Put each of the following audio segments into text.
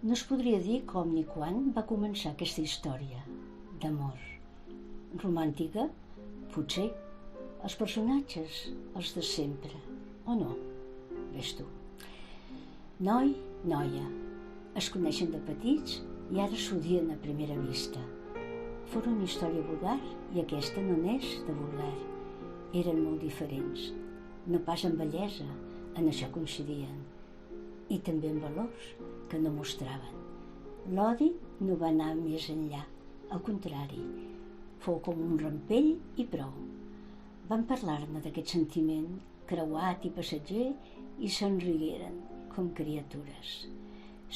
No es podria dir com ni quan va començar aquesta història d'amor. Romàntica? Potser. Els personatges, els de sempre, o no? Ves tu. Noi, noia, es coneixen de petits i ara s'odien a primera vista. Fora una història vulgar i aquesta no n'és de vulgar. Eren molt diferents, no pas en bellesa, en això coincidien, i també en valors que no mostraven. L'odi no va anar més enllà, al contrari, fou com un rampell i prou. Van parlar-ne d'aquest sentiment creuat i passatger i se'n rigueren com criatures.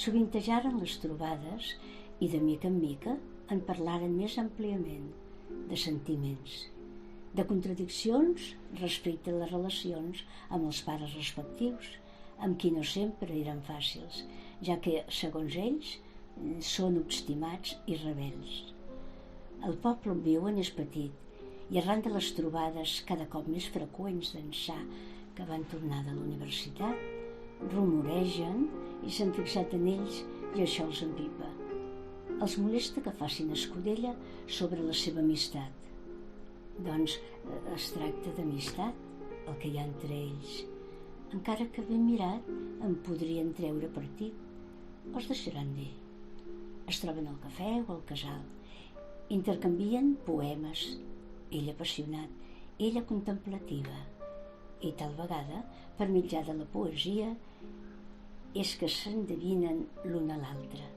Sovintejaren les trobades i de mica en mica en parlaren més àmpliament, de sentiments, de contradiccions respecte a les relacions amb els pares respectius, amb qui no sempre eren fàcils, ja que, segons ells, són obstinats i rebels. El poble on viuen és petit i arran de les trobades cada cop més freqüents d'ençà que van tornar de la universitat, rumoregen i s'han fixat en ells i això els empipa. Els molesta que facin escudella sobre la seva amistat. Doncs es tracta d'amistat, el que hi ha entre ells. Encara que ben mirat en podrien treure partit. Els deixaran dir. Es troben al cafè o al casal. Intercanvien poemes, ell apassionat, ella contemplativa. I tal vegada, per mitjà de la poesia, és que s'endevinen l'un a l'altre.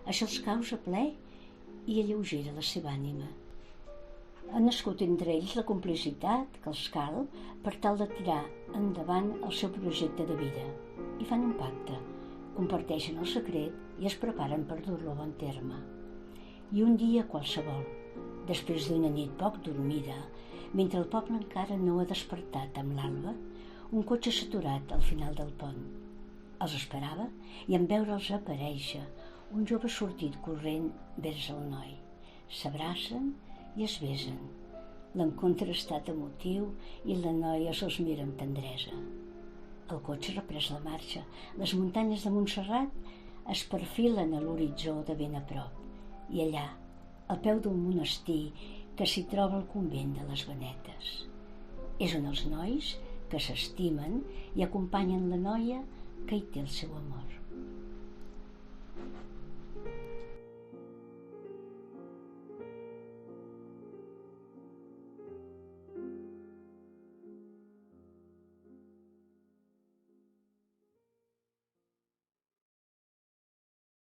Això els causa plaer i alleugera la seva ànima. Ha nascut entre ells la complicitat que els cal per tal de tirar endavant el seu projecte de vida. I fan un pacte, comparteixen el secret i es preparen per dur-lo a bon terme. I un dia qualsevol, després d'una nit poc dormida, mentre el poble encara no ha despertat amb l'alba, un cotxe s'ha aturat al final del pont. Els esperava i en veure'ls aparèixer, un jove sortit corrent vers el noi. S'abracen i es besen. L'encontre ha estat emotiu i la noia se'ls mira amb tendresa. El cotxe ha reprès la marxa. Les muntanyes de Montserrat es perfilen a l'horitzó de ben a prop. I allà, al peu d'un monestir, que s'hi troba el convent de les Benetes. És on els nois que s'estimen i acompanyen la noia que hi té el seu amor.